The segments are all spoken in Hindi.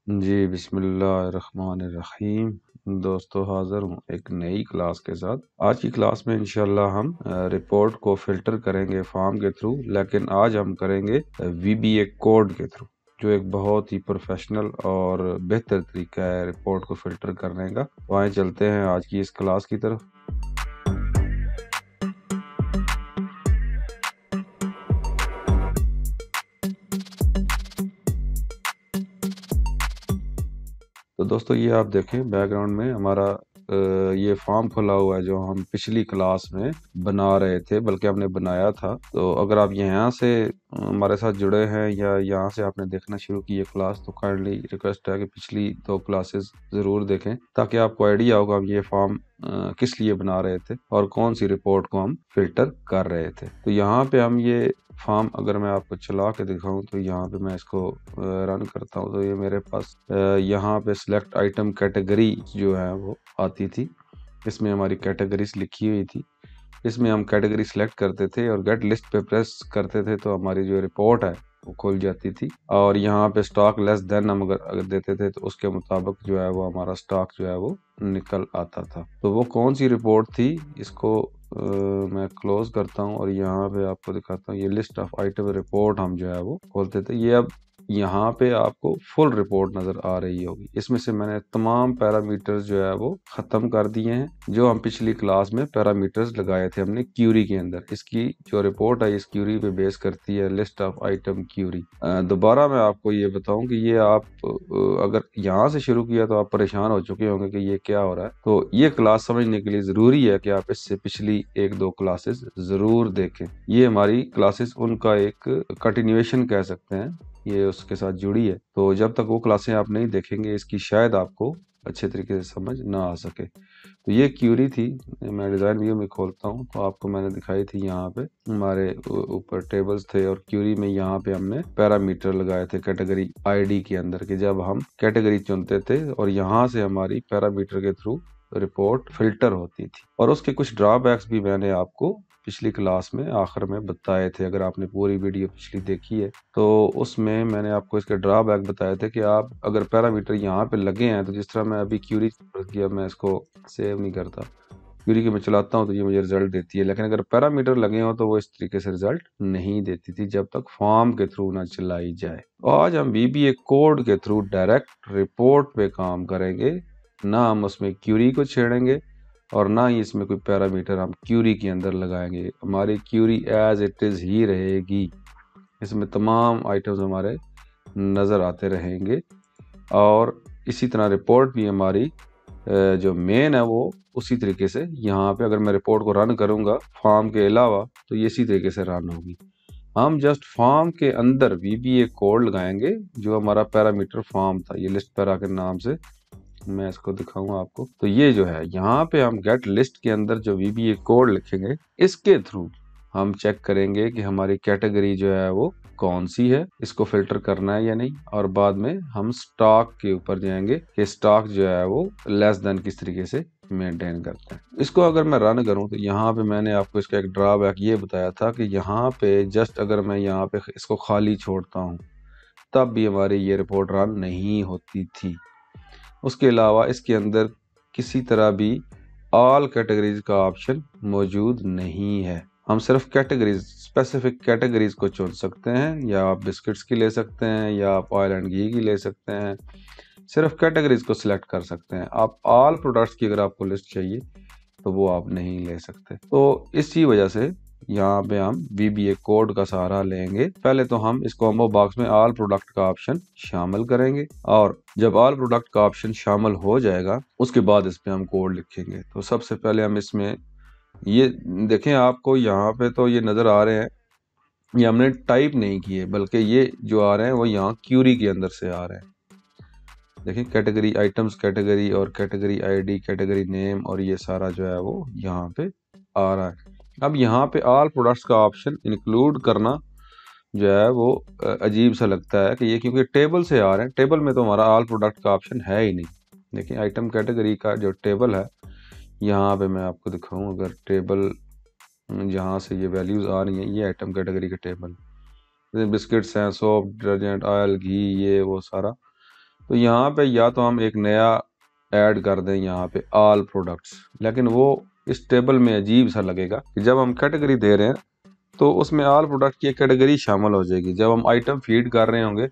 जी, बिस्मिल्लाहिर्रहमानिर्रहीम। दोस्तों, हाज़िर हूँ एक नई क्लास के साथ। आज की क्लास में इंशाल्लाह हम रिपोर्ट को फ़िल्टर करेंगे फॉर्म के थ्रू, लेकिन आज हम करेंगे वीबीए कोड के थ्रू, जो एक बहुत ही प्रोफेशनल और बेहतर तरीका है रिपोर्ट को फ़िल्टर करने का। तो आइए चलते हैं आज की इस क्लास की तरफ। तो दोस्तों, ये आप देखें बैकग्राउंड में हमारा ये फॉर्म खुला हुआ है जो हम पिछली क्लास में बना रहे थे, बल्कि हमने बनाया था। तो अगर आप यहाँ से हमारे साथ जुड़े हैं या यहाँ से आपने देखना शुरू की ये क्लास, तो काइंडली रिक्वेस्ट है कि पिछली 2 क्लासेस ज़रूर देखें, ताकि आपको आइडिया होगा हम ये फॉर्म किस लिए बना रहे थे और कौन सी रिपोर्ट को हम फिल्टर कर रहे थे। तो यहाँ पे हम ये फॉर्म अगर मैं आपको चला के दिखाऊं, तो यहाँ पे मैं इसको रन करता हूँ, तो ये मेरे पास यहाँ पे सिलेक्ट आइटम कैटेगरी जो है वो आती थी। इसमें हमारी कैटेगरीज लिखी हुई थी। इसमें हम कैटेगरी सिलेक्ट करते थे और गेट लिस्ट पे प्रेस करते थे, तो हमारी जो रिपोर्ट है वो खुल जाती थी। और यहाँ पे स्टॉक लेस देन हम अगर देते थे, तो उसके मुताबिक जो है वो हमारा स्टॉक जो है वो निकल आता था। तो वो कौन सी रिपोर्ट थी, इसको मैं क्लोज करता हूँ और यहाँ पे आपको दिखाता हूँ। ये लिस्ट ऑफ आइटम रिपोर्ट हम जो है वो खोलते थे। ये अब यहाँ पे आपको फुल रिपोर्ट नजर आ रही होगी। इसमें से मैंने तमाम पैरामीटर्स जो है वो खत्म कर दिए हैं, जो हम पिछली क्लास में पैरामीटर्स लगाए थे हमने क्यूरी के अंदर। इसकी जो रिपोर्ट है इस क्यूरी पे बेस करती है, लिस्ट ऑफ आइटम क्यूरी। दोबारा मैं आपको ये बताऊं कि ये आप अगर यहाँ से शुरू किया तो आप परेशान हो चुके होंगे कि ये क्या हो रहा है। तो ये क्लास समझने के लिए जरूरी है कि आप इससे पिछली 1-2 क्लासेस जरूर देखें। ये हमारी क्लासेस उनका एक कंटिन्यूएशन कह सकते हैं, ये उसके साथ जुड़ी है। तो जब तक वो क्लासें आप नहीं देखेंगे, इसकी शायद आपको अच्छे तरीके से समझ ना आ सके। तो ये क्यूरी थी। मैं डिज़ाइन व्यू में खोलता हूँ, तो आपको मैंने दिखाई थी। यहाँ पे हमारे ऊपर टेबल्स थे और क्यूरी में यहाँ पे हमने पैरामीटर लगाए थे कैटेगरी आईडी के अंदर, कि जब हम कैटेगरी चुनते थे और यहाँ से हमारी पैरामीटर के थ्रू रिपोर्ट फिल्टर होती थी। और उसके कुछ ड्रॉबैक्स भी मैंने आपको पिछली क्लास में आखिर में बताए थे। अगर आपने पूरी वीडियो पिछली देखी है, तो उसमें मैंने आपको इसके ड्रॉबैक बताए थे कि आप अगर पैरामीटर यहाँ पे लगे हैं, तो जिस तरह मैं अभी क्यूरी किया, मैं इसको सेव नहीं करता, क्यूरी की मैं चलाता हूँ तो ये मुझे रिजल्ट देती है। लेकिन अगर पैरामीटर लगे हो तो वो इस तरीके से रिजल्ट नहीं देती थी, जब तक फॉर्म के थ्रू ना चलाई जाए। आज हम वीबीए कोड के थ्रू डायरेक्ट रिपोर्ट पे काम करेंगे। ना हम उसमें क्यूरी को छेड़ेंगे और ना ही इसमें कोई पैरामीटर हम क्यूरी के अंदर लगाएंगे। हमारी क्यूरी एज इट इज ही रहेगी। इसमें तमाम आइटम्स हमारे नज़र आते रहेंगे और इसी तरह रिपोर्ट भी हमारी जो मेन है वो उसी तरीके से यहाँ पे अगर मैं रिपोर्ट को रन करूँगा फॉर्म के अलावा, तो ये इसी तरीके से रन होगी। हम जस्ट फॉर्म के अंदर वीबीए कोड लगाएंगे, जो हमारा पैरामीटर फॉर्म था, ये लिस्ट पैरा के नाम से। मैं इसको दिखाऊंगा आपको। तो ये जो है यहाँ पे हम गेट लिस्ट के अंदर जो वीबीए कोड लिखेंगे, इसके थ्रू हम चेक करेंगे कि हमारी कैटेगरी जो है वो कौन सी है, इसको फिल्टर करना है या नहीं। और बाद में हम स्टॉक के ऊपर जाएंगे कि स्टॉक जो है वो लेस देन किस तरीके से मेंटेन करते हैं। इसको अगर मैं रन करूं, तो यहाँ पे मैंने आपको इसका एक ड्रॉबैक ये बताया था कि यहाँ पे जस्ट अगर मैं यहाँ पे इसको खाली छोड़ता हूँ, तब भी हमारी ये रिपोर्ट रन नहीं होती थी। उसके अलावा इसके अंदर किसी तरह भी ऑल कैटेगरीज का ऑप्शन मौजूद नहीं है। हम सिर्फ कैटेगरीज, स्पेसिफिक कैटेगरीज को चुन सकते हैं, या आप बिस्किट्स की ले सकते हैं, या आप ऑयल एंड घी की ले सकते हैं। सिर्फ कैटेगरीज को सिलेक्ट कर सकते हैं। आप ऑल प्रोडक्ट्स की अगर आपको लिस्ट चाहिए, तो वो आप नहीं ले सकते। तो इसी वजह से यहाँ पे हम वीबीए कोड का सहारा लेंगे। पहले तो हम इस कॉम्बो बॉक्स में ऑल प्रोडक्ट का ऑप्शन शामिल करेंगे, और जब ऑल प्रोडक्ट का ऑप्शन शामिल हो जाएगा, उसके बाद इस पे हम कोड लिखेंगे। तो सबसे पहले हम इसमें ये देखें, आपको यहाँ पे तो ये नजर आ रहे हैं, ये हमने टाइप नहीं किए, बल्कि ये जो आ रहे हैं वो यहाँ क्यूरी के अंदर से आ रहे हैं। देखिए, कैटेगरी आइटम्स कैटेगरी और कैटेगरी आईडी कैटेगरी नेम, और ये सारा जो है वो यहाँ पे आ रहा है। अब यहाँ पे ऑल प्रोडक्ट्स का ऑप्शन इंक्लूड करना जो है वो अजीब सा लगता है कि ये क्योंकि टेबल से आ रहे हैं। टेबल में तो हमारा ऑल प्रोडक्ट का ऑप्शन है ही नहीं। देखिए, आइटम कैटेगरी का जो टेबल है, यहाँ पे मैं आपको दिखाऊं, अगर टेबल जहाँ से ये वैल्यूज आ रही हैं, ये आइटम कैटेगरी का टेबल, बिस्किट्स हैं, सोप, डिटर्जेंट, ऑयल, घी, ये वो सारा। तो यहाँ पे या तो हम एक नया ऐड कर दें यहाँ पे ऑल प्रोडक्ट्स, लेकिन वो इस टेबल में अजीब सा लगेगा कि जब हम कैटेगरी दे रहे हैं तो उसमें ऑल प्रोडक्ट की एक कैटेगरी शामिल हो जाएगी। जब हम आइटम फीड कर रहे होंगे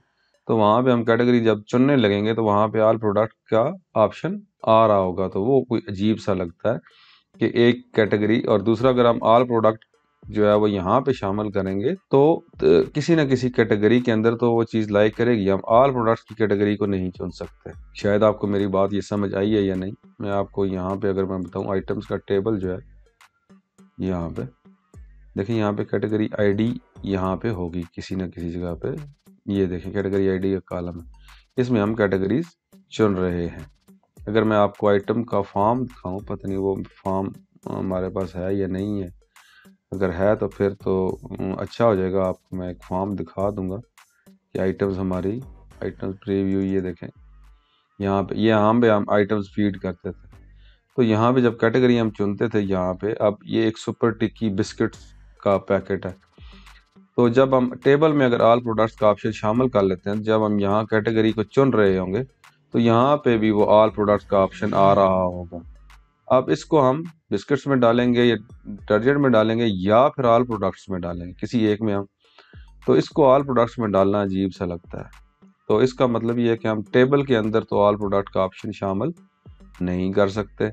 तो वहाँ पे हम कैटेगरी जब चुनने लगेंगे तो वहाँ पे ऑल प्रोडक्ट का ऑप्शन आ रहा होगा, तो वो कोई अजीब सा लगता है कि एक कैटेगरी। और दूसरा, अगर हम ऑल प्रोडक्ट जो है वो यहाँ पे शामिल करेंगे तो किसी ना किसी कैटेगरी के अंदर तो वो चीज़ लाइक करेगी, हम ऑल प्रोडक्ट्स की कैटेगरी को नहीं चुन सकते। शायद आपको मेरी बात ये समझ आई है या नहीं। मैं आपको यहाँ पे अगर मैं बताऊँ, आइटम्स का टेबल जो है यहाँ पे देखिए, यहाँ पे कैटेगरी आईडी यहाँ पे होगी किसी न किसी जगह पे। ये देखिए कैटेगरी आईडी का कॉलम है, इसमें हम कैटेगरीज चुन रहे हैं। अगर मैं आपको आइटम का फॉर्म दिखाऊं, पता नहीं वो फॉर्म हमारे पास है या नहीं है। अगर है तो फिर तो अच्छा हो जाएगा, आपको मैं एक फॉर्म दिखा दूंगा कि आइटम्स हमारी आइटम्स प्रीव्यू, ये देखें यहाँ पे, ये यहाँ पे हम आइटम्स फीड करते थे। तो यहाँ पे जब कैटेगरी हम चुनते थे यहाँ पे, अब ये एक सुपर टिक्की बिस्किट्स का पैकेट है। तो जब हम टेबल में अगर ऑल प्रोडक्ट्स का ऑप्शन शामिल कर लेते हैं, जब हम यहाँ कैटेगरी को चुन रहे होंगे तो यहाँ पे भी वो ऑल प्रोडक्ट्स का ऑप्शन आ रहा होगा। अब इसको हम बिस्किट्स में डालेंगे या डिटर्जेंट में डालेंगे या फिर ऑल प्रोडक्ट्स में डालेंगे, किसी एक में हम। तो इसको ऑल प्रोडक्ट्स में डालना अजीब सा लगता है। तो इसका मतलब ये है कि हम टेबल के अंदर तो ऑल प्रोडक्ट का ऑप्शन शामिल नहीं कर सकते।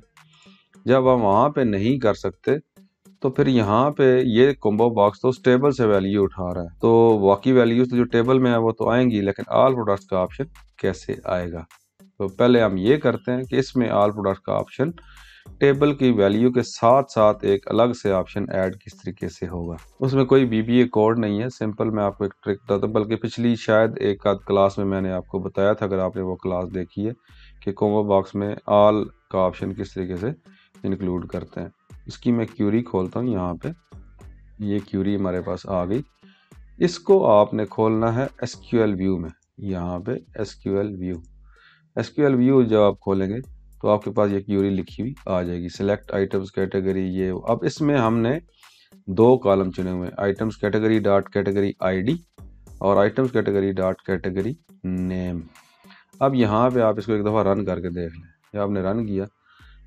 जब हम वहाँ पे नहीं कर सकते तो फिर यहाँ पे ये कॉम्बो बॉक्स तो उस टेबल से वैल्यू उठा रहा है, तो बाकी वैल्यूज तो जो टेबल में है वो तो आएंगी, लेकिन ऑल प्रोडक्ट्स का ऑप्शन कैसे आएगा। तो पहले हम ये करते हैं कि इसमें ऑल प्रोडक्ट का ऑप्शन टेबल की वैल्यू के साथ साथ एक अलग से ऑप्शन ऐड किस तरीके से होगा। उसमें कोई बीबीए कोड नहीं है, सिंपल मैं आपको एक ट्रिक बताता हूँ, बल्कि पिछली शायद एक आध क्लास में मैंने आपको बताया था, अगर आपने वो क्लास देखी है, कि कॉम्बो बॉक्स में ऑल का ऑप्शन किस तरीके से इंक्लूड करते हैं। इसकी मैं क्यूरी खोलता हूँ, यहाँ पे ये क्यूरी हमारे पास आ गई। इसको आपने खोलना है एसक्यूएल व्यू में, यहाँ पे एसक्यूएल व्यू जब आप खोलेंगे तो आपके पास ये क्यूरी लिखी हुई आ जाएगी, सिलेक्ट आइटम्स कैटेगरी ये। अब इसमें हमने दो कॉलम चुने हुए हैं, items category dot category ID और items category dot category name. अब यहाँ पे आप इसको एक दफ़ा रन करके देख लें। जब आपने रन किया,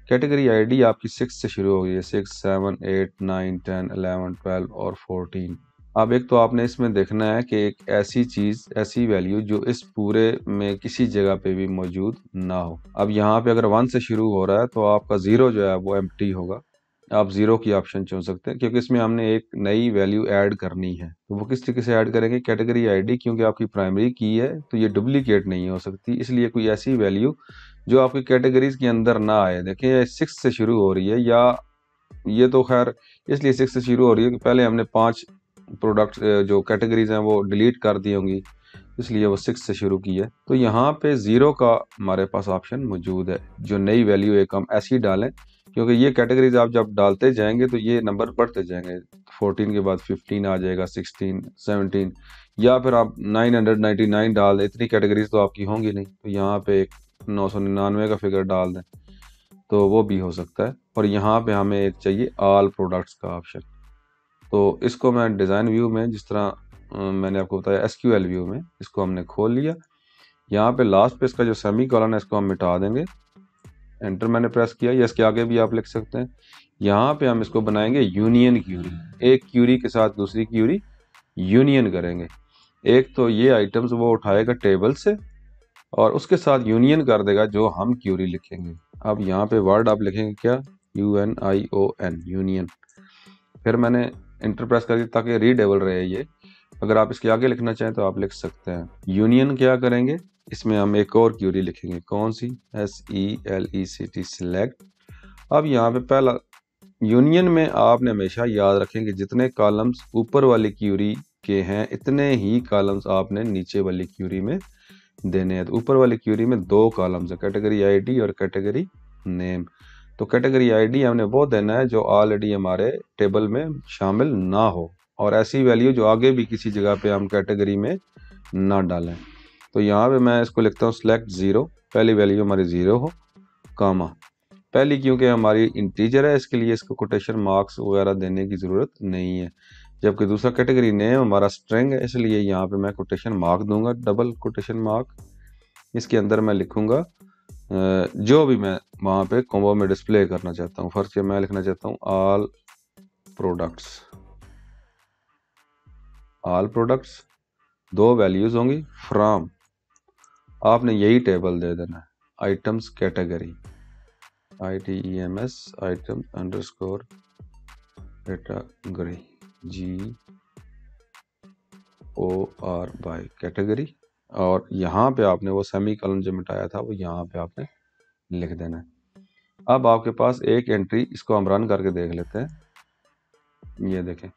कैटेगरी आईडी आपकी 6 से शुरू हो गई है, 6, 7, 8, 9, 10, 11, 12 और 14। अब एक तो आपने इसमें देखना है कि एक ऐसी चीज़, ऐसी वैल्यू जो इस पूरे में किसी जगह पे भी मौजूद ना हो। अब यहाँ पे अगर 1 से शुरू हो रहा है तो आपका 0 जो है वो एम्प्टी होगा। आप 0 की ऑप्शन चुन सकते हैं, क्योंकि इसमें हमने एक नई वैल्यू ऐड करनी है। तो वो किस तरीके से ऐड करेंगे, कैटेगरी आईडी क्योंकि आपकी प्राइमरी की है तो ये डुप्लीकेट नहीं हो सकती, इसलिए कोई ऐसी वैल्यू जो आपकी कैटेगरीज के अंदर ना आए। देखिए 6 से शुरू हो रही है, या ये तो खैर इसलिए 6 से शुरू हो रही है कि पहले हमने 5 प्रोडक्ट जो कैटेगरीज हैं वो डिलीट कर दी होंगी, इसलिए वो 6 से शुरू की है। तो यहाँ पे 0 का हमारे पास ऑप्शन मौजूद है, जो नई वैल्यू एक हम ऐसी डालें, क्योंकि ये कैटेगरीज आप जब डालते जाएंगे तो ये नंबर बढ़ते जाएंगे। 14 के बाद 15 आ जाएगा, 16, 17, या फिर आप 999 डाल दें, इतनी कैटेगरीज तो आपकी होंगी नहीं, तो यहाँ पे एक 999 का फिगर डाल दें तो वो भी हो सकता है। और यहाँ पे हमें एक चाहिए ऑल प्रोडक्ट्स का ऑप्शन। तो इसको मैं डिज़ाइन व्यू में, जिस तरह मैंने आपको बताया एसक्यूएल व्यू में, इसको हमने खोल लिया। यहाँ पे लास्ट पे इसका जो सेमी कॉलन है इसको हम मिटा देंगे। एंटर मैंने प्रेस किया, या इसके आगे भी आप लिख सकते हैं। यहाँ पे हम इसको बनाएंगे यूनियन क्यूरी, एक क्यूरी के साथ दूसरी क्यूरी यूनियन करेंगे। एक तो ये आइटम्स वो उठाएगा टेबल से और उसके साथ यूनियन कर देगा जो हम क्यूरी लिखेंगे। अब यहाँ पे वर्ड आप लिखेंगे क्या, UNION, यूनियन। फिर मैंने इंटर प्रेस कर दिया ताकि रीडेबल रहे ये। अगर आप इसके आगे लिखना चाहें तो आप लिख सकते हैं। यूनियन क्या करेंगे, इसमें हम एक और क्यूरी लिखेंगे, कौन सी, SELECT, सिलेक्ट। अब यहाँ पे पहला यूनियन में आपने हमेशा याद रखें कि जितने कॉलम्स ऊपर वाली क्यूरी के हैं इतने ही कॉलम्स आपने नीचे वाली क्यूरी में देने हैं। तो ऊपर वाली क्यूरी में 2 कॉलम्स है, कैटेगरी आईडी और कैटेगरी नेम। तो कैटेगरी आईडी हमने वो देना है जो ऑलरेडी हमारे टेबल में शामिल ना हो, और ऐसी वैल्यू जो आगे भी किसी जगह पे हम कैटेगरी में ना डालें। तो यहाँ पे मैं इसको लिखता हूँ सिलेक्ट 0, पहली वैल्यू हमारी 0 हो, कामा पहली, क्योंकि हमारी इंटीजर है इसके लिए इसको कोटेशन मार्क्स वगैरह देने की ज़रूरत नहीं है। जबकि दूसरा कैटेगरी नेम हमारा स्ट्रिंग है, इसलिए यहाँ पे मैं कोटेशन मार्क दूंगा, डबल कोटेशन मार्क। इसके अंदर मैं लिखूंगा जो भी मैं वहाँ पे कॉम्बो में डिस्प्ले करना चाहता हूँ। फर्स्ट मैं लिखना चाहता हूँ ऑल प्रोडक्ट्स, दो वैल्यूज होंगी फ्रॉम, आपने यही टेबल दे देना है, items category, ITEMS item underscore category, GOR by category, और यहाँ पे आपने वो सेमीकोलन जो मिटाया था वो यहाँ पे आपने लिख देना है। अब आपके पास एक एंट्री, इसको हम रन करके देख लेते हैं। ये देखें,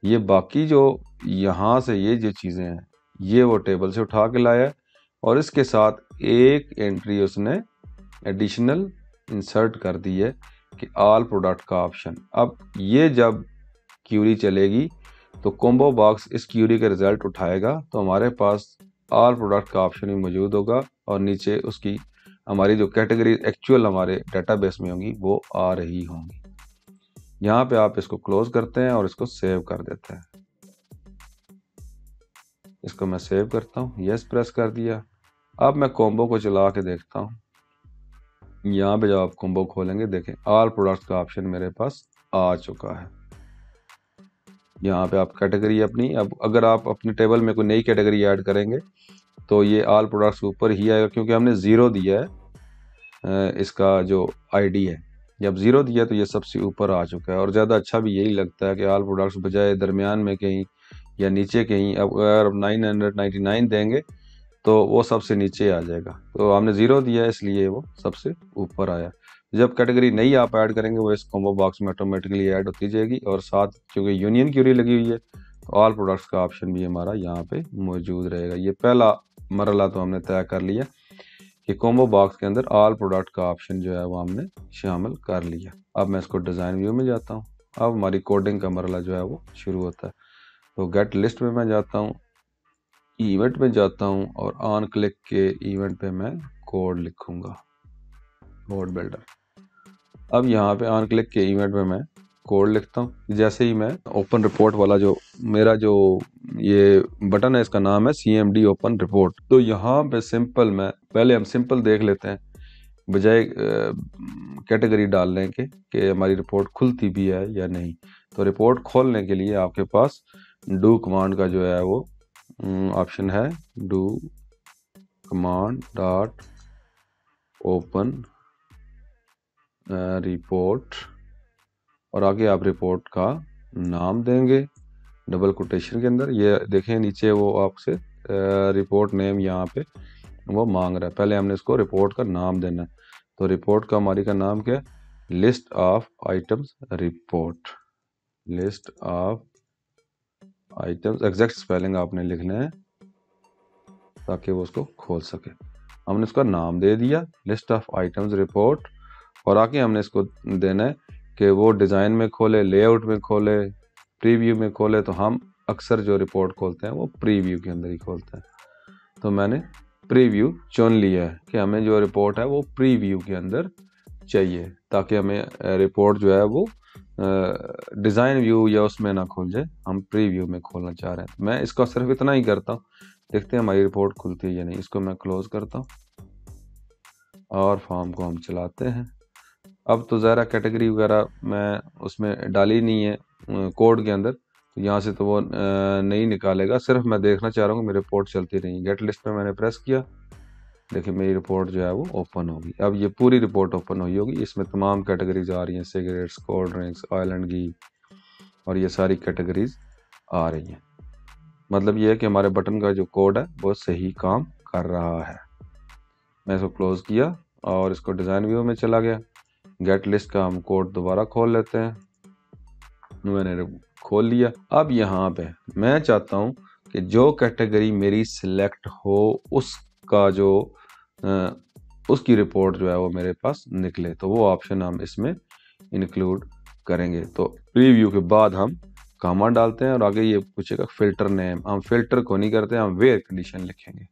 ये बाकी जो यहाँ से ये जो चीज़ें हैं ये वो टेबल से उठा के लाया है, और इसके साथ एक एंट्री उसने एडिशनल इंसर्ट कर दी है कि ऑल प्रोडक्ट का ऑप्शन। अब ये जब क्यूरी चलेगी तो कॉम्बो बॉक्स इस क्यूरी के रिजल्ट उठाएगा, तो हमारे पास ऑल प्रोडक्ट का ऑप्शन भी मौजूद होगा, और नीचे उसकी हमारी जो कैटेगरी एक्चुअल हमारे डेटाबेस में होंगी वो आ रही होंगी। यहाँ पे आप इसको क्लोज करते हैं और इसको सेव कर देते हैं। इसको मैं सेव करता हूँ, यस प्रेस कर दिया। अब मैं कॉम्बो को चला के देखता हूँ। यहाँ पे जब आप कॉम्बो खोलेंगे देखें ऑल प्रोडक्ट्स का ऑप्शन मेरे पास आ चुका है। यहाँ पे आप कैटेगरी अपनी, अब अगर आप अपने टेबल में कोई नई कैटेगरी ऐड करेंगे तो ये ऑल प्रोडक्ट्स के ऊपर ही आएगा, क्योंकि हमने ज़ीरो दिया है इसका जो आईडी है। जब ज़ीरो दिया तो ये सबसे ऊपर आ चुका है, और ज़्यादा अच्छा भी यही लगता है कि ऑल प्रोडक्ट्स बजाय दरमियान में कहीं या नीचे कहीं। अब अगर 999 देंगे तो वो सबसे नीचे आ जाएगा, तो हमने ज़ीरो दिया है इसलिए वो सबसे ऊपर आया। जब कैटेगरी नई आप ऐड करेंगे वो इस कॉम्बो बॉक्स में ऑटोमेटिकली ऐड होती जाएगी, और साथ क्योंकि यूनियन क्यूरी लगी हुई है तो ऑल प्रोडक्ट्स का ऑप्शन भी हमारा यहाँ पे मौजूद रहेगा। ये पहला मरला तो हमने तय कर लिया कि कॉम्बो बॉक्स के अंदर ऑल प्रोडक्ट का ऑप्शन जो है वो हमने शामिल कर लिया। अब मैं इसको डिज़ाइन व्यू में जाता हूँ। अब हमारी कोडिंग का मरला जो है वो शुरू होता है। तो गेट लिस्ट में मैं जाता हूँ, इवेंट में जाता हूँ, और ऑन क्लिक के इवेंट पे मैं कोड लिखूंगा, कोड बिल्डर। अब यहाँ पे ऑन क्लिक के इवेंट में मैं कोड लिखता हूँ। जैसे ही मैं ओपन रिपोर्ट वाला जो मेरा जो ये बटन है इसका नाम है CMD ओपन रिपोर्ट, तो यहाँ पे सिंपल मैं पहले हम सिंपल देख लेते हैं बजाय कैटेगरी डालने के कि हमारी रिपोर्ट खुलती भी है या नहीं। तो रिपोर्ट खोलने के लिए आपके पास डू कमांड का जो है वो ऑप्शन है, do command dot open report, और आगे आप रिपोर्ट का नाम देंगे डबल कोटेशन के अंदर। ये देखें नीचे वो आपसे रिपोर्ट नेम यहाँ पे वो मांग रहा है, पहले हमने इसको रिपोर्ट का नाम देना है। तो रिपोर्ट का हमारी का नाम क्या है, list of items report, list of items, exact spelling आपने लिखना है ताकि वो उसको खोल सके। हमने उसका नाम दे दिया लिस्ट ऑफ आइटम्स रिपोर्ट, और आगे हमने इसको देना है कि वो डिज़ाइन में खोले, लेआउट में खोले, प्रीव्यू में खोले। तो हम अक्सर जो रिपोर्ट खोलते हैं वो प्रीव्यू के अंदर ही खोलते हैं। तो मैंने प्रीव्यू चुन लिया है कि हमें जो रिपोर्ट है वो प्रीव्यू के अंदर चाहिए, ताकि हमें रिपोर्ट जो है वो डिज़ाइन व्यू या उसमें ना खोल जाए, हम प्रीव्यू में खोलना चाह रहे हैं। मैं इसका सिर्फ इतना ही करता हूँ, देखते हैं हमारी रिपोर्ट खुलती है या नहीं। इसको मैं क्लोज करता हूँ और फॉर्म को हम चलाते हैं। अब तो ज़रा कैटेगरी वगैरह मैं उसमें डाली नहीं है कोड के अंदर, तो यहाँ से तो वो नहीं निकालेगा। सिर्फ मैं देखना चाह रहा हूँ मेरी रिपोर्ट चलती रही। गेट लिस्ट पे मैंने प्रेस किया, देखिए मेरी रिपोर्ट जो है वो ओपन होगी। अब ये पूरी रिपोर्ट ओपन हुई होगी, इसमें तमाम कैटेगरीज आ रही हैं, cigarettes, cold drinks, oil and ghee, और ये सारी कैटेगरीज आ रही हैं। मतलब ये है कि हमारे बटन का जो कोड है वो सही काम कर रहा है। मैं इसको क्लोज किया और इसको डिज़ाइन व्यू में चला गया। गेट लिस्ट का हम कोड दोबारा खोल लेते हैं, मैंने खोल लिया। अब यहाँ पे मैं चाहता हूँ कि जो कैटेगरी मेरी सिलेक्ट हो उसका जो उसकी रिपोर्ट जो है वो मेरे पास निकले, तो वो ऑप्शन हम इसमें इंक्लूड करेंगे। तो प्रीव्यू के बाद हम कामा डालते हैं और आगे ये पूछेगा फिल्टर नेम। हम फिल्टर को नहीं करते, हम वेयर कंडीशन लिखेंगे।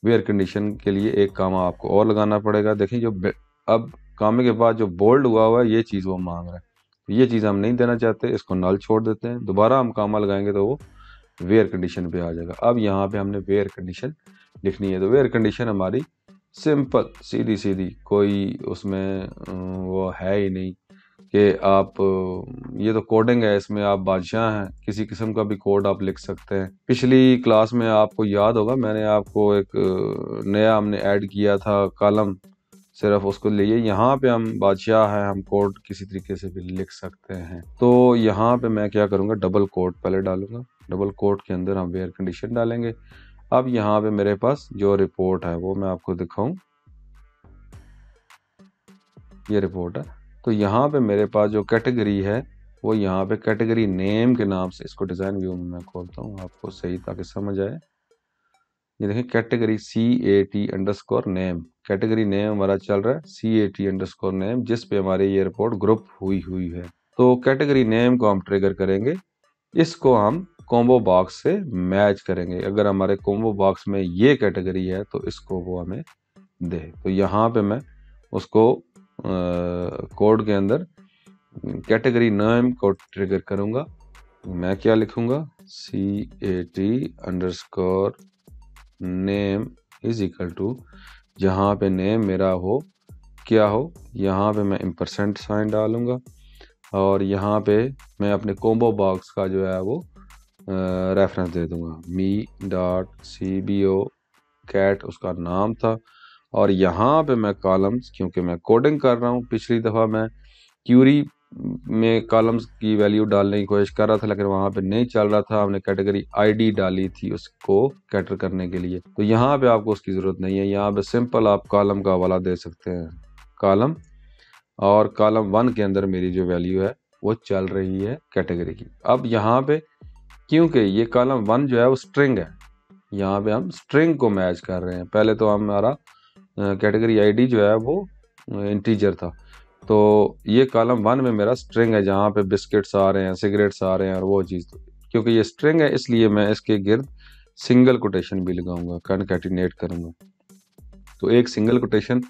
वेयर कंडीशन के लिए एक कामा आपको और लगाना पड़ेगा। देखिए जो अब कामे के बाद जो बोल्ड हुआ है ये चीज़ वो मांग रहा है, तो ये चीज़ हम नहीं देना चाहते, इसको नल छोड़ देते हैं। दोबारा हम कामा लगाएंगे तो वो वेयर कंडीशन पे आ जाएगा। अब यहाँ पे हमने वेयर कंडीशन लिखनी है। तो वेयर कंडीशन हमारी सिंपल सीधी सीधी, कोई उसमें वो है ही नहीं कि आप ये तो कोडिंग है, इसमें आप बादशाह हैं, किसी किस्म का भी कोड आप लिख सकते हैं। पिछली क्लास में आपको याद होगा मैंने आपको एक नया हमने ऐड किया था कॉलम, सिर्फ उसको लिए। यहाँ पे हम बादशाह हैं, हम कोड किसी तरीके से भी लिख सकते हैं। तो यहाँ पे मैं क्या करूँगा, डबल कोट पहले डालूंगा। डबल कोट के अंदर हम वेयर कंडीशन डालेंगे। अब यहाँ पे मेरे पास जो रिपोर्ट है वो मैं आपको दिखाऊं, ये रिपोर्ट है। तो यहाँ पे मेरे पास जो कैटेगरी है वो यहाँ पे कैटेगरी नेम के नाम से, इसको डिज़ाइन व्यू में मैं खोलता हूँ आपको सही ताकि समझ आए। ये देखें कैटेगरी CAT_नेम, कैटेगरी नेम हमारा चल रहा है CAT_नेम, जिस पे हमारी ये रिपोर्ट ग्रुप हुई है। तो कैटेगरी नेम को हम ट्रिगर करेंगे, इसको हम कॉम्बो बॉक्स से मैच करेंगे। अगर हमारे कॉम्बो बॉक्स में ये कैटेगरी है तो इसको वो हमें दे। तो यहाँ पे मैं उसको कोड के अंदर कैटेगरी नेम को ट्रिगर करूँगा। मैं क्या लिखूँगा, CAT_नेम इज इक्वल टू, जहाँ पे नेम मेरा हो क्या हो, यहाँ पे मैं % साइन डालूँगा और यहाँ पे मैं अपने कॉम्बो बॉक्स का जो है वो रेफरेंस दे दूँगा, me.cbo कैट उसका नाम था। और यहाँ पे मैं कॉलम्स, क्योंकि मैं कोडिंग कर रहा हूँ, पिछली दफ़ा मैं क्यूरी में कॉलम्स की वैल्यू डालने की कोशिश कर रहा था लेकिन वहाँ पे नहीं चल रहा था, हमने कैटेगरी ID डाली थी उसको कैटर करने के लिए। तो यहाँ पे आपको उसकी ज़रूरत नहीं है, यहाँ पे सिंपल आप कॉलम का हवाला दे सकते हैं, कॉलम, और कॉलम 1 के अंदर मेरी जो वैल्यू है वो चल रही है कैटेगरी की। अब यहाँ पे क्योंकि ये कॉलम 1 जो है वो स्ट्रिंग है, यहाँ पे हम स्ट्रिंग को मैच कर रहे हैं। पहले तो हमारा कैटेगरी ID जो है वो इंटीजर था, तो ये कॉलम 1 में मेरा स्ट्रिंग है जहाँ पे बिस्किट्स आ रहे हैं, सिगरेट्स आ रहे हैं और वो चीज़। क्योंकि ये स्ट्रिंग है इसलिए मैं इसके गिर्द सिंगल कोटेशन भी लगाऊंगा, कनकैटिनेट करूंगा। तो एक सिंगल कोटेशन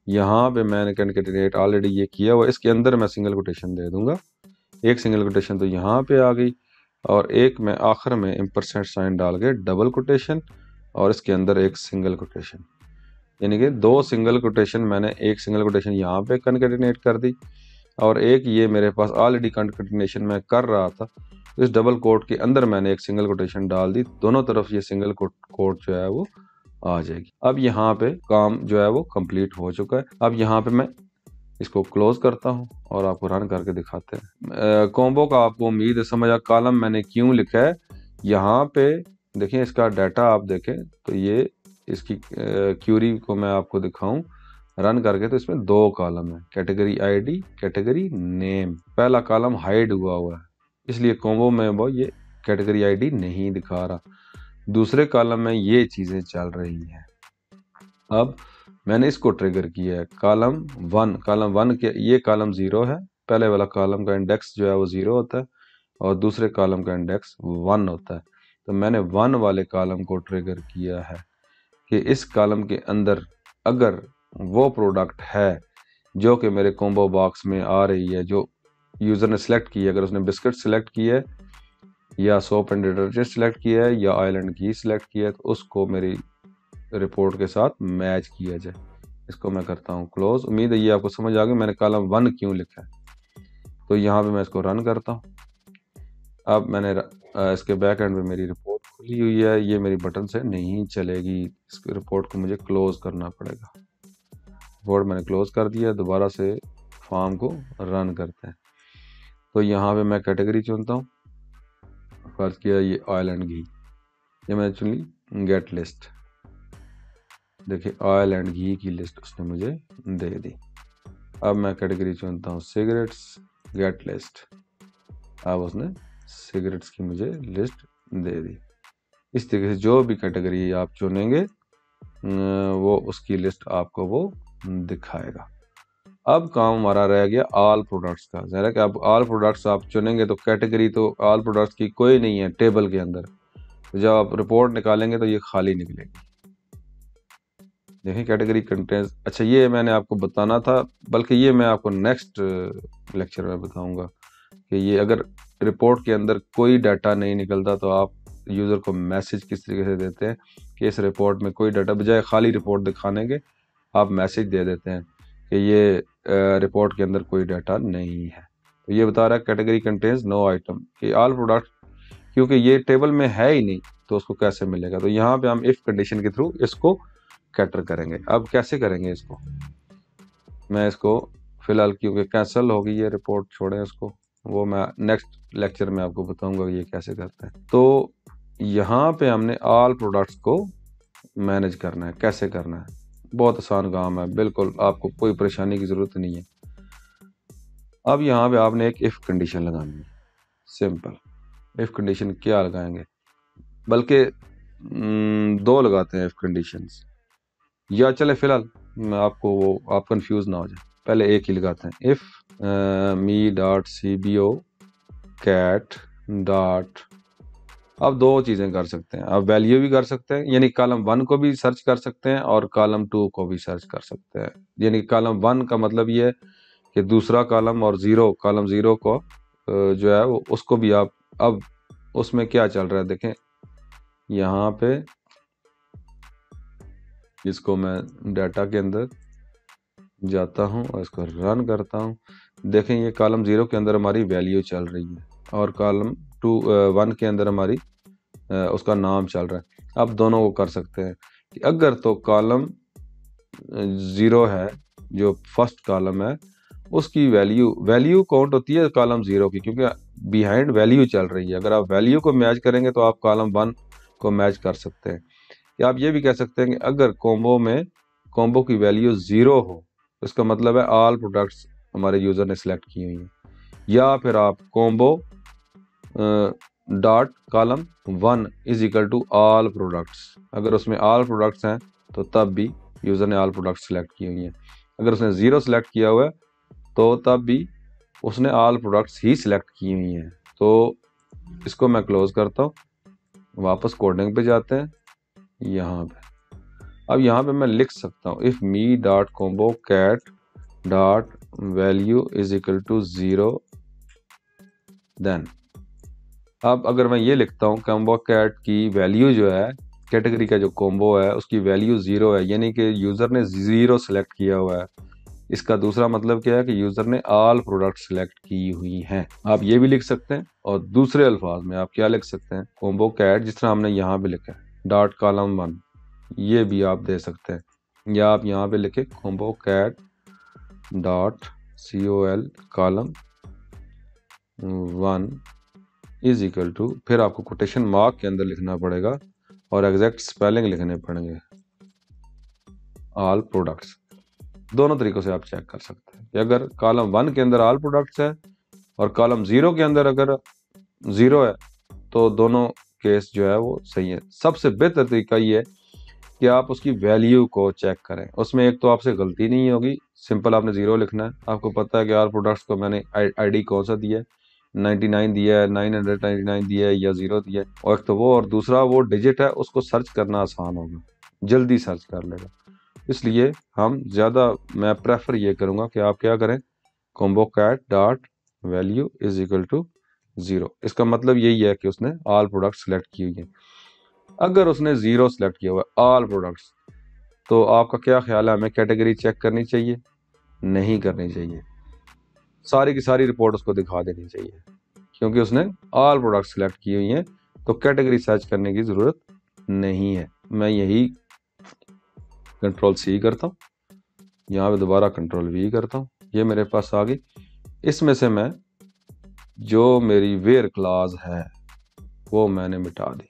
यहाँ पे मैंने कनकैटिनेट ऑलरेडी ये किया हुआ, इसके अंदर मैं सिंगल कोटेशन दे दूंगा। एक सिंगल कोटेशन तो यहाँ पे आ गई और एक मैं आखिर में % साइन डाल के डबल कोटेशन और इसके अंदर एक सिंगल कोटेशन, यानी कि 2 सिंगल कोटेशन मैंने, एक सिंगल कोटेशन यहाँ पे कनकैटिनेट कर दी और एक ये मेरे पास ऑलरेडी कनकैटिनेशन मैं कर रहा था, इस डबल कोट के अंदर मैंने एक सिंगल कोटेशन डाल दी। दोनों तरफ ये सिंगल कोट जो है वो आ जाएगी। अब यहाँ पे काम जो है वो कंप्लीट हो चुका है। अब यहाँ पे मैं इसको क्लोज करता हूँ और आपको रन करके दिखाते हैं। कॉम्बो का आपको उम्मीद है समझ आ। कॉलम मैंने क्यों लिखा है, यहाँ पे देखें इसका डाटा आप देखें तो ये इसकी क्यूरी को मैं आपको दिखाऊं रन करके, तो इसमें 2 कॉलम है, कैटेगरी ID, कैटेगरी नेम। पहला कॉलम हाइड हुआ है इसलिए कॉम्बो में वो ये कैटेगरी ID नहीं दिखा रहा, दूसरे कॉलम में ये चीज़ें चल रही हैं। अब मैंने इसको ट्रिगर किया है कॉलम 1, कॉलम 1 के ये कॉलम 0 है, पहले वाला कॉलम का इंडेक्स जो है वो 0 होता है और दूसरे कॉलम का इंडेक्स 1 होता है। तो मैंने 1 वाले कॉलम को ट्रिगर किया है कि इस कॉलम के अंदर अगर वो प्रोडक्ट है जो कि मेरे कॉम्बो बॉक्स में आ रही है, जो यूज़र ने सिलेक्ट की है, अगर उसने बिस्किट सिलेक्ट किया है या सोप एंड डिटर्जेंट सिलेक्ट किया है या ऑयल एंड घी सिलेक्ट किया है, तो उसको मेरी रिपोर्ट के साथ मैच किया जाए। इसको मैं करता हूँ क्लोज। उम्मीद है ये आपको समझ आ गई मैंने कॉलम 1 क्यों लिखा है। तो यहाँ पे मैं इसको रन करता हूँ। अब मैंने इसके बैक एंड पे मेरी रिपोर्ट खुली हुई है, ये मेरी बटन से नहीं चलेगी, इस रिपोर्ट को मुझे क्लोज करना पड़ेगा। रिपोर्ट मैंने क्लोज कर दिया, दोबारा से फॉर्म को रन करते हैं। तो यहाँ पे मैं कैटेगरी चुनता हूँ, फर्ज किया ये ऑयल एंड घी, ये मैंने चुन ली गेट लिस्ट। देखिए ऑयल एंड घी की लिस्ट उसने मुझे दे दी। अब मैं कैटेगरी चुनता हूँ सिगरेट्स, गेट लिस्ट, अब उसने सिगरेट्स की मुझे लिस्ट दे दी। इस तरीके से जो भी कैटेगरी आप चुनेंगे वो उसकी लिस्ट आपको वो दिखाएगा। अब काम हमारा रह गया ऑल प्रोडक्ट्स का। ज़रा कि अब ऑल प्रोडक्ट्स आप चुनेंगे तो कैटेगरी तो ऑल प्रोडक्ट्स की कोई नहीं है टेबल के अंदर, तो जब आप रिपोर्ट निकालेंगे तो ये खाली निकलेगी। देखें कैटेगरी कंटेंट्स, अच्छा ये मैंने आपको बताना था, बल्कि ये मैं आपको नेक्स्ट लेक्चर में बताऊंगा कि ये अगर रिपोर्ट के अंदर कोई डाटा नहीं निकलता तो आप यूज़र को मैसेज किस तरीके से देते हैं कि इस रिपोर्ट में कोई डाटा, बजाय खाली रिपोर्ट दिखाने के आप मैसेज दे देते हैं कि ये रिपोर्ट के अंदर कोई डाटा नहीं है। तो ये बता रहा है कैटेगरी कंटेन्स नो आइटम, कि ऑल प्रोडक्ट, क्योंकि ये टेबल में है ही नहीं तो उसको कैसे मिलेगा। तो यहाँ पे हम इफ कंडीशन के थ्रू इसको कैटर करेंगे। अब कैसे करेंगे इसको, मैं इसको फिलहाल, क्योंकि कैंसिल होगी ये रिपोर्ट, छोड़ें इसको, वो मैं नेक्स्ट लेक्चर में आपको बताऊंगा ये कैसे करते हैं। तो यहाँ पे हमने ऑल प्रोडक्ट्स को मैनेज करना है। कैसे करना है, बहुत आसान काम है, बिल्कुल आपको कोई परेशानी की ज़रूरत नहीं है। अब यहाँ पे आपने एक इफ़ कंडीशन लगानी है, सिंपल। इफ़ कंडीशन क्या लगाएंगे, बल्कि 2 लगाते हैं इफ़ कंडीशंस, या चले फिलहाल मैं आपको वो आप कंफ्यूज ना हो जाए, पहले एक ही लगाते हैं। If me dot C B O cat dot, अब 2 चीज़ें कर सकते हैं, आप वैल्यू भी कर सकते हैं, यानी कॉलम 1 को भी सर्च कर सकते हैं और कॉलम 2 को भी सर्च कर सकते हैं। यानी कॉलम 1 का मतलब ये है कि दूसरा कॉलम, और कॉलम 0 को जो है वो उसको भी आप, अब उसमें क्या चल रहा है देखें, यहाँ पे इसको मैं डाटा के अंदर जाता हूँ और इसको रन करता हूँ। देखें ये कॉलम 0 के अंदर हमारी वैल्यू चल रही है और कॉलम 1 के अंदर हमारी उसका नाम चल रहा है। अब दोनों को कर सकते हैं कि अगर तो कॉलम 0 है, जो फर्स्ट कॉलम है, उसकी वैल्यू काउंट होती है कॉलम 0 की, क्योंकि बिहाइंड वैल्यू चल रही है। अगर आप वैल्यू को मैच करेंगे तो आप कॉलम 1 को मैच कर सकते हैं। या आप ये भी कह सकते हैं कि अगर कॉम्बो की वैल्यू 0 हो, इसका मतलब है ऑल प्रोडक्ट्स हमारे यूज़र ने सिलेक्ट की हुई हैं। या फिर आप combo dot column 1 is equal to all products, अगर उसमें ऑल प्रोडक्ट्स हैं तो तब भी यूज़र ने ऑल प्रोडक्ट्स सिलेक्ट की हुई हैं। अगर उसने 0 सिलेक्ट किया हुआ है तो तब भी उसने ऑल प्रोडक्ट्स ही सिलेक्ट की हुई हैं। तो इसको मैं क्लोज करता हूँ, वापस कोडिंग पे जाते हैं यहाँ पे। अब यहाँ पे मैं लिख सकता हूँ if me dot combo cat dot value is equal to 0, then अब अगर मैं ये लिखता हूँ कॉम्बो कैट की वैल्यू जो है, कैटेगरी का जो कॉम्बो है उसकी वैल्यू 0 है, यानी कि यूज़र ने 0 सेलेक्ट किया हुआ है। इसका दूसरा मतलब क्या है कि यूज़र ने ऑल प्रोडक्ट सेलेक्ट की हुई हैं। आप ये भी लिख सकते हैं, और दूसरे अल्फाज में आप क्या लिख सकते हैं, कॉम्बो कैट जिस तरह हमने यहाँ पे लिखा है डॉट कॉलम 1, ये भी आप दे सकते हैं। या आप यहाँ पे लिखे combo cat dot COL column 1 is equal to, फिर आपको कोटेशन मार्क के अंदर लिखना पड़ेगा और एग्जैक्ट स्पेलिंग लिखने पड़ेंगे, ऑल प्रोडक्ट्स। दोनों तरीकों से आप चेक कर सकते हैं कि अगर कॉलम 1 के अंदर ऑल प्रोडक्ट्स है और कॉलम 0 के अंदर अगर 0 है तो दोनों केस जो है वो सही है। सबसे बेहतर तरीका ये है कि आप उसकी वैल्यू को चेक करें, उसमें एक तो आपसे गलती नहीं होगी, सिंपल आपने 0 लिखना है। आपको पता है कि ऑल प्रोडक्ट्स को मैंने ID कौन सा दिया है, 99 दिया है, 999 दिया है या 0 दिया है, और एक तो वो, और दूसरा वो डिजिट है, उसको सर्च करना आसान होगा, जल्दी सर्च कर लेगा। इसलिए मैं प्रेफर ये करूँगा कि आप क्या करें, combo cat dot value is equal to 0। इसका मतलब यही है कि उसने ऑल प्रोडक्ट सेलेक्ट की हुई है। अगर उसने 0 सेलेक्ट किया हुआ है ऑल प्रोडक्ट्स, तो आपका क्या ख्याल है, हमें कैटेगरी चेक करनी चाहिए? नहीं करनी चाहिए, सारी की सारी रिपोर्ट उसको दिखा देनी चाहिए, क्योंकि उसने ऑल प्रोडक्ट सेलेक्ट की हुई हैं, तो कैटेगरी सर्च करने की ज़रूरत नहीं है। मैं यही Ctrl+C करता हूँ, यहाँ पे दोबारा Ctrl+V करता हूँ, ये मेरे पास आ गई। इसमें से मैं जो मेरी वेयर क्लास है वो मैंने मिटा दी,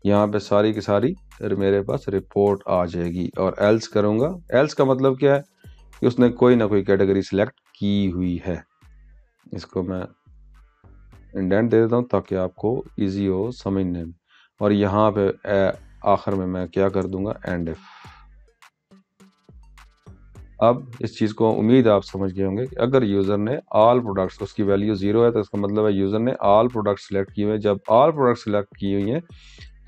यहाँ पे सारी की सारी मेरे पास रिपोर्ट आ जाएगी। और एल्स करूँगा, एल्स का मतलब क्या है कि उसने कोई ना कोई कैटेगरी सिलेक्ट की हुई है। इसको मैं इंडेंट दे देता हूँ ताकि आपको इजी हो समझने में। और यहाँ पे आखिर में मैं क्या कर दूंगा, एंड इफ। अब इस चीज़ को उम्मीद आप समझ गए होंगे कि अगर यूज़र ने ऑल प्रोडक्ट्स, उसकी वैल्यू 0 है तो इसका मतलब है यूज़र ने ऑल प्रोडक्ट सिलेक्ट किए हुए। जब ऑल प्रोडक्ट सिलेक्ट की हुई हैं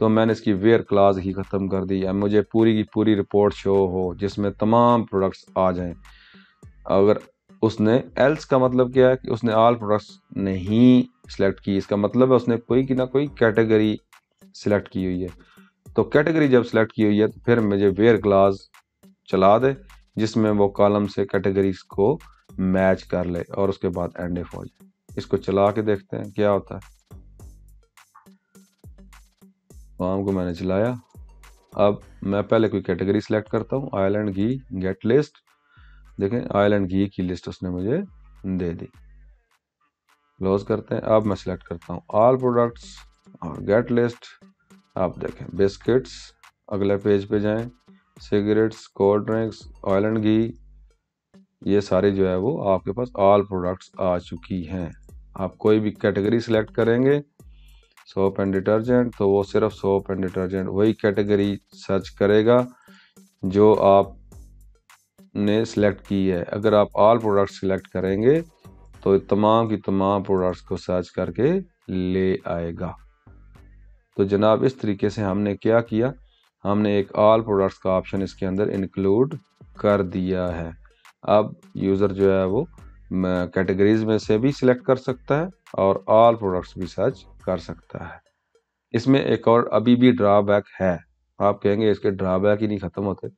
तो मैंने इसकी वेयर क्लास ही ख़त्म कर दी है। मुझे पूरी की पूरी रिपोर्ट शो हो जिसमें तमाम प्रोडक्ट्स आ जाएं। अगर उसने एल्स का मतलब क्या है कि उसने ऑल प्रोडक्ट्स नहीं सिलेक्ट की। इसका मतलब है उसने कोई की ना कोई कैटेगरी सिलेक्ट की हुई है। तो कैटेगरी जब सिलेक्ट की हुई है तो फिर मुझे वेयर क्लास चला दे जिसमें वो कॉलम से कैटेगरीज को मैच कर ले और उसके बाद एंड इफ हो जाए। इसको चला के देखते हैं क्या होता है। फॉर्म को मैंने चलाया। अब मैं पहले कोई कैटेगरी सिलेक्ट करता हूँ, oil and ghee gate list. देखें ऑयल एंड घी की लिस्ट उसने मुझे दे दी। क्लोज करते हैं। अब मैं सिलेक्ट करता हूँ ऑल प्रोडक्ट्स और गेट लिस्ट। आप देखें बिस्किट्स, अगले पेज पे जाएं, cigarettes, cold drinks, oil and ghee, ये सारी जो है वो आपके पास ऑल प्रोडक्ट्स आ चुकी हैं। आप कोई भी कैटेगरी सिलेक्ट करेंगे, सोप एंड डिटर्जेंट, तो वो सिर्फ सोप एंड डिटर्जेंट वही कैटेगरी सर्च करेगा जो आपने सिलेक्ट की है। अगर आप ऑल प्रोडक्ट्स सिलेक्ट करेंगे तो तमाम की तमाम प्रोडक्ट्स को सर्च करके ले आएगा। तो जनाब इस तरीके से हमने क्या किया, हमने एक ऑल प्रोडक्ट्स का ऑप्शन इसके अंदर इंक्लूड कर दिया है। अब यूज़र जो है वो कैटेगरीज में से भी सिलेक्ट कर सकता है और ऑल प्रोडक्ट्स भी सर्च कर सकता है। इसमें एक और अभी भी ड्रॉबैक है। आप कहेंगे इसके ड्रॉबैक ही नहीं ख़त्म होते।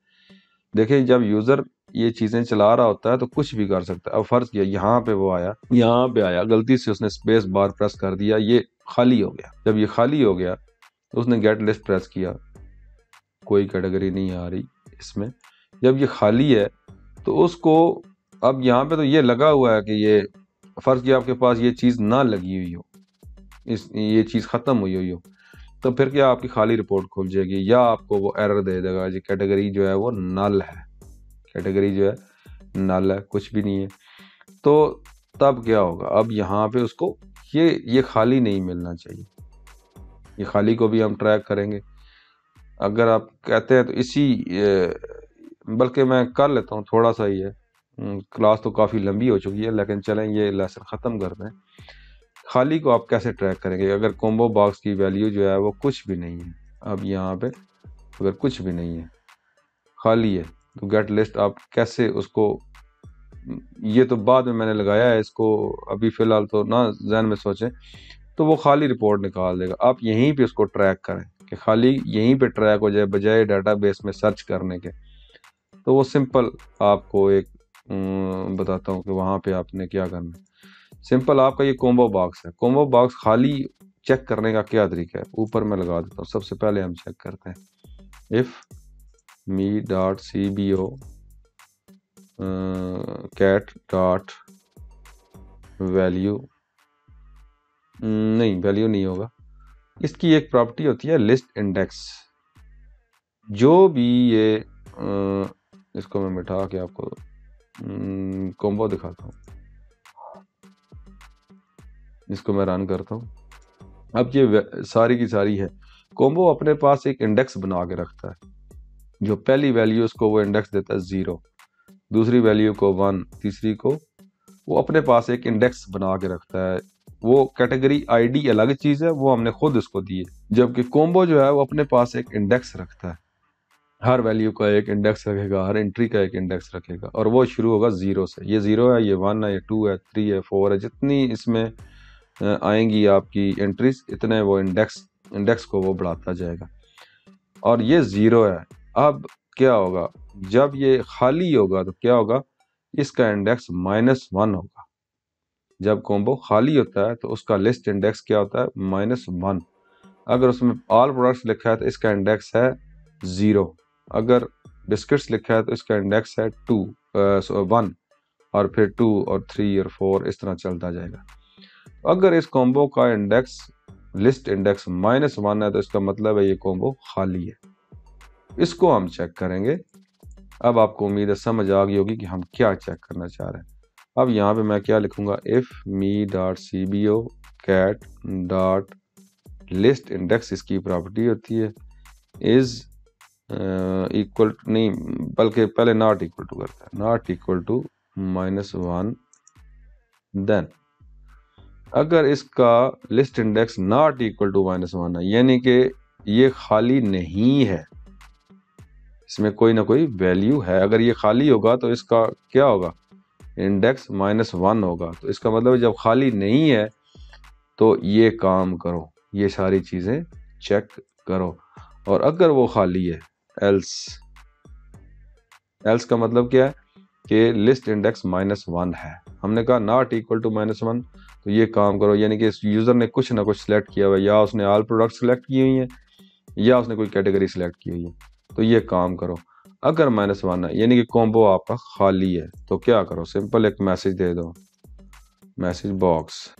देखिए जब यूज़र ये चीज़ें चला रहा होता है तो कुछ भी कर सकता है। अब फ़र्ज़ किया यहाँ पे वो आया, यहाँ पे आया, गलती से उसने स्पेस बार प्रेस कर दिया, ये खाली हो गया। जब ये खाली हो गया तो उसने गेट लिस्ट प्रेस किया, कोई कैटेगरी नहीं आ रही इसमें। जब ये खाली है तो उसको, अब यहाँ पे तो ये लगा हुआ है कि ये फ़र्ज़ किया आपके पास ये चीज़ ना लगी हुई हो, ये चीज़ ख़त्म हुई हुई हो, तो फिर क्या आपकी खाली रिपोर्ट खुल जाएगी या आपको वो एरर दे देगा जी कैटेगरी जो है वो नल है, कैटेगरी जो है नल है, कुछ भी नहीं है। तो तब क्या होगा, अब यहाँ पे उसको ये खाली नहीं मिलना चाहिए। ये खाली को भी हम ट्रैक करेंगे। अगर आप कहते हैं तो इसी बल्कि मैं कर लेता हूँ, थोड़ा सा ही है, क्लास तो काफ़ी लंबी हो चुकी है, लेकिन चलें ये लेसन ख़त्म कर दें। खाली को आप कैसे ट्रैक करेंगे अगर कॉम्बो बॉक्स की वैल्यू जो है वो कुछ भी नहीं है। अब यहाँ पे अगर कुछ भी नहीं है, खाली है, तो गेट लिस्ट आप कैसे उसको, ये तो बाद में मैंने लगाया है इसको, अभी फ़िलहाल तो ना जहन में सोचें, तो वो खाली रिपोर्ट निकाल देगा। आप यहीं पे उसको ट्रैक करें कि खाली यहीं पे ट्रैक हो जाए बजाय डाटाबेस में सर्च करने के। तो वो सिंपल आपको एक बताता हूँ कि वहाँ पे आपने क्या करना है। सिंपल आपका ये कॉम्बो बॉक्स है, कॉम्बो बॉक्स खाली चेक करने का क्या तरीका है, ऊपर मैं लगा देता हूँ। सबसे पहले हम चेक करते हैं if me dot C B O cat dot value, नहीं वैल्यू नहीं होगा, इसकी एक प्रॉपर्टी होती है लिस्ट इंडेक्स। जो भी ये इसको मैं मिटा के आपको कॉम्बो दिखाता हूँ, इसको मैं रन करता हूँ। अब ये सारी की सारी है, कॉम्बो अपने पास एक इंडेक्स बना के रखता है। जो पहली वैल्यू उसको वो इंडेक्स देता है 0, दूसरी वैल्यू को 1, तीसरी को, वो अपने पास एक इंडेक्स बना के रखता है। वो कैटेगरी आईडी अलग चीज़ है, वो हमने खुद उसको दी है। जबकि कॉम्बो जो है वो अपने पास एक इंडेक्स रखता है, हर वैल्यू का एक इंडेक्स रखेगा, हर एंट्री का एक इंडेक्स रखेगा, और वो शुरू होगा 0 से। ये 0 है, ये 1 है, ये 2 है, 3 है, 4 है, जितनी इसमें आएंगी आपकी एंट्रीज, इतने वो इंडेक्स को वो बढ़ाता जाएगा। और ये 0 है। अब क्या होगा, जब ये खाली होगा तो क्या होगा, इसका इंडेक्स -1 होगा। जब कॉम्बो खाली होता है तो उसका लिस्ट इंडेक्स क्या होता है, -1। अगर उसमें ऑल प्रोडक्ट्स लिखा है तो इसका इंडेक्स है 0। अगर बिस्किट्स लिखा है तो इसका इंडेक्स है 1, और फिर 2 और 3 और 4 इस तरह चलता जाएगा। अगर इस कॉम्बो का इंडेक्स लिस्ट इंडेक्स -1 है तो इसका मतलब है ये कॉम्बो खाली है। इसको हम चेक करेंगे। अब आपको उम्मीद है समझ आ गई होगी कि हम क्या चेक करना चाह रहे हैं। अब यहाँ पे मैं क्या लिखूंगा, if me dot C B O cat dot list index, इसकी प्रॉपर्टी होती है इज इक्वल नहीं, बल्कि पहले नॉट इक्वल टू करता है, नॉट इक्वल टू -1। देन अगर इसका list index not equal to -1 है, यानी कि ये खाली नहीं है, इसमें कोई ना कोई वैल्यू है। अगर ये खाली होगा तो इसका क्या होगा, इंडेक्स -1 होगा। तो इसका मतलब जब खाली नहीं है तो ये काम करो, ये सारी चीज़ें चेक करो। और अगर वो खाली है, एल्स का मतलब क्या है कि लिस्ट इंडेक्स -1 है। हमने कहा नॉट इक्वल टू -1, तो ये काम करो, यानी कि इस यूज़र ने कुछ ना कुछ सिलेक्ट किया हुआ है, या उसने ऑल प्रोडक्ट सेलेक्ट की हुई हैं या उसने कोई कैटेगरी सिलेक्ट की हुई है, तो ये काम करो। अगर -1 है यानी कि कॉम्बो आपका खाली है, तो क्या करो, सिंपल एक मैसेज दे दो, message box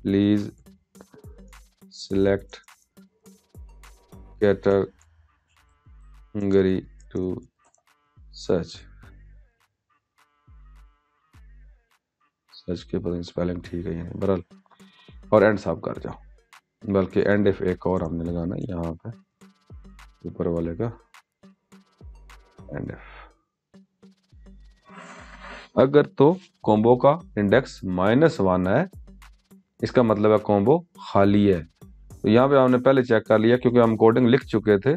please select category to search के पता नहीं स्पेलिंग ठीक है या नहीं, बहरहाल, और एंड साफ कर जाओ। बल्कि एंड इफ एक और हमने लगाना यहाँ पे ऊपर वाले का एंड इफ। अगर तो कॉम्बो का इंडेक्स -1 है, इसका मतलब है कॉम्बो खाली है। तो यहाँ पे हमने पहले चेक कर लिया क्योंकि हम कोडिंग लिख चुके थे।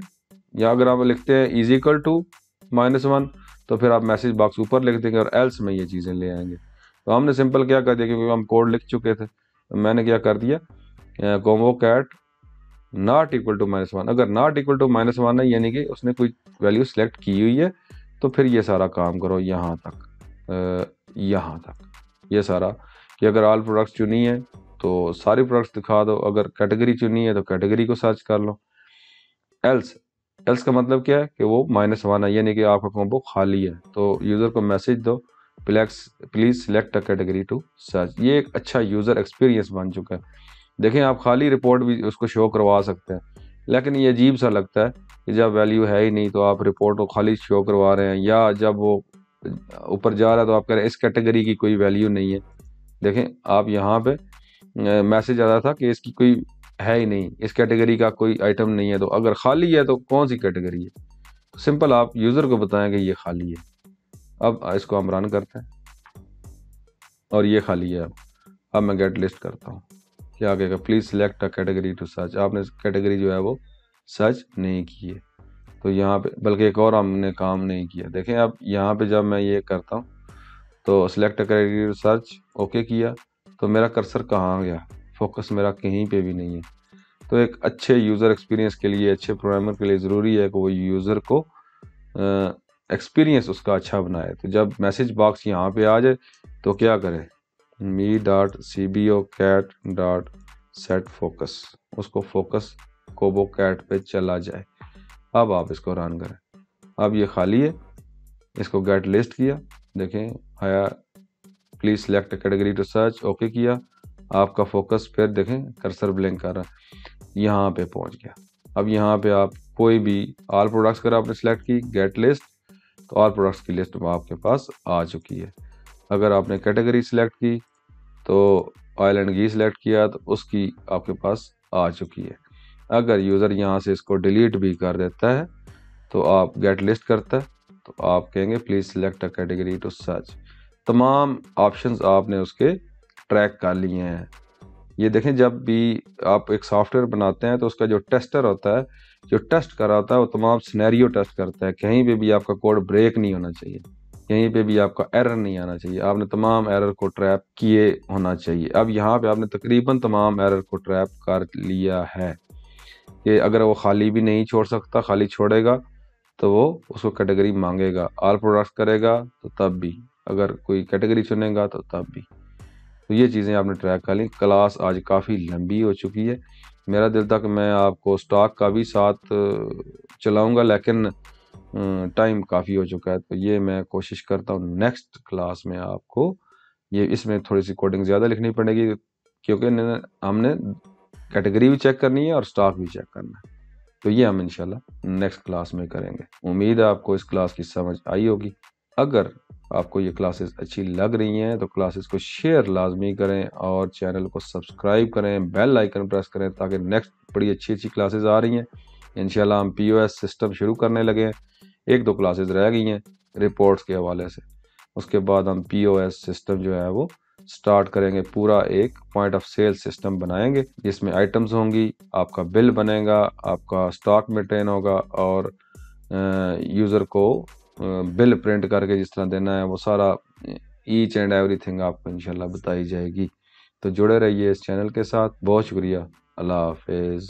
या अगर आप लिखते हैं इज इक्वल टू -1, तो फिर आप मैसेज बॉक्स ऊपर लिख देंगे और एल्स में ये चीज़ें ले आएंगे। तो हमने सिंपल क्या कर दिया, क्योंकि हम कोड लिख चुके थे, तो मैंने क्या कर दिया, combo cat not equal to -1। अगर नॉट इक्वल टू -1 है यानी कि उसने कोई वैल्यू सेलेक्ट की हुई है, तो फिर ये सारा काम करो यहाँ तक ये सारा, कि अगर ऑल प्रोडक्ट्स चुनी है तो सारी प्रोडक्ट्स दिखा दो, अगर कैटेगरी चुनी है तो कैटेगरी को सर्च कर लो। एल्स का मतलब क्या है कि वो -1 है यानी कि आपका कॉम्बो खाली है, तो यूज़र को मैसेज दो please select a category to search. ये एक अच्छा यूज़र एक्सपीरियंस बन चुका है। देखें, आप खाली रिपोर्ट भी उसको शो करवा सकते हैं, लेकिन ये अजीब सा लगता है कि जब वैल्यू है ही नहीं तो आप रिपोर्ट को खाली शो करवा रहे हैं, या जब वो ऊपर जा रहा है तो आप कह रहे हैं इस कैटेगरी की कोई वैल्यू नहीं है। देखें, आप यहाँ पे मैसेज आ रहा था कि इसकी कोई है ही नहीं, इस कैटेगरी का कोई आइटम नहीं है, तो अगर खाली है तो कौन सी कैटेगरी है? तो सिंपल आप यूज़र को बताएं कि ये खाली है। अब इसको हम रन करते हैं और ये खाली है। अब मैं गेट लिस्ट करता हूँ, क्या कहेगा, please select a category to search. आपने कैटेगरी जो है वो सर्च नहीं की है, तो यहाँ पे बल्कि एक और हमने काम नहीं किया। देखें, अब यहाँ पे जब मैं ये करता हूँ तो select category to search okay किया, तो मेरा कर्सर कहाँ गया, फोकस मेरा कहीं पे भी नहीं है। तो एक अच्छे यूज़र एक्सपीरियंस के लिए, अच्छे प्रोग्रामर के लिए ज़रूरी है कि वो यूज़र को एक्सपीरियंस उसका अच्छा बनाए। तो जब मैसेज बॉक्स यहाँ पे आ जाए तो क्या करें, me.cbocat.set focus, उसको फोकस कोबो कैट पे चला जाए। अब आप इसको रन करें। अब ये खाली है, इसको गेट लिस्ट किया, देखें आया, please select category to search okay किया, आपका फोकस फिर देखें कर्सर ब्लिंक कर रहा है, यहाँ पे पहुँच गया। अब यहाँ पे आप कोई भी ऑल प्रोडक्ट्स अगर आपने सेलेक्ट की गेट लिस्ट, तो ऑल प्रोडक्ट्स की लिस्ट आपके पास आ चुकी है। अगर आपने कैटेगरी सिलेक्ट की तो ऑयल एंड घी सिलेक्ट किया तो उसकी आपके पास आ चुकी है। अगर यूज़र यहाँ से इसको डिलीट भी कर देता है तो आप गेट लिस्ट करता है, तो आप कहेंगे please select a category to search. तमाम ऑप्शंस आपने उसके ट्रैक कर लिए हैं। ये देखें, जब भी आप एक सॉफ्टवेयर बनाते हैं तो उसका जो टेस्टर होता है, जो टेस्ट कर रहा होता है, वो तमाम सिनेरियो टेस्ट करता है। कहीं पे भी आपका कोड ब्रेक नहीं होना चाहिए, कहीं पे भी आपका एरर नहीं आना चाहिए, आपने तमाम एरर को ट्रैप किए होना चाहिए। अब यहाँ पे आपने तकरीबन तमाम एरर को ट्रैप कर लिया है कि अगर वो खाली भी नहीं छोड़ सकता, खाली छोड़ेगा तो वो उसको कैटेगरी मांगेगा, ऑल प्रोडक्ट्स करेगा तो तब भी, अगर कोई कैटेगरी चुनेगा तो तब भी। तो ये चीज़ें आपने ट्रैक कर ली। क्लास आज काफ़ी लंबी हो चुकी है, मेरा दिल था कि मैं आपको स्टॉक का भी साथ चलाऊंगा, लेकिन टाइम काफ़ी हो चुका है, तो ये मैं कोशिश करता हूँ नेक्स्ट क्लास में आपको ये, इसमें थोड़ी सी कोडिंग ज़्यादा लिखनी पड़ेगी क्योंकि हमने कैटेगरी भी चेक करनी है और स्टॉक भी चेक करना है। तो ये हम इंशाल्लाह नेक्स्ट क्लास में करेंगे। उम्मीद है आपको इस क्लास की समझ आई होगी। अगर आपको ये क्लासेस अच्छी लग रही हैं तो क्लासेस को शेयर लाजमी करें और चैनल को सब्सक्राइब करें, बेल आइकन प्रेस करें, ताकि नेक्स्ट बड़ी अच्छी अच्छी क्लासेस आ रही हैं। इंशाल्लाह हम POS सिस्टम शुरू करने लगे हैं, 1-2 क्लासेस रह गई हैं रिपोर्ट्स के हवाले से, उसके बाद हम POS सिस्टम जो है वो स्टार्ट करेंगे। पूरा एक पॉइंट ऑफ सेल सिस्टम बनाएंगे जिसमें आइटम्स होंगी, आपका बिल बनेगा, आपका स्टॉक मेंटेन होगा और यूज़र को बिल प्रिंट करके जिस तरह देना है वो सारा ईच एंड एवरीथिंग आपको इंशाल्लाह बताई जाएगी। तो जुड़े रहिए इस चैनल के साथ। बहुत शुक्रिया। अल्लाह हाफिज़।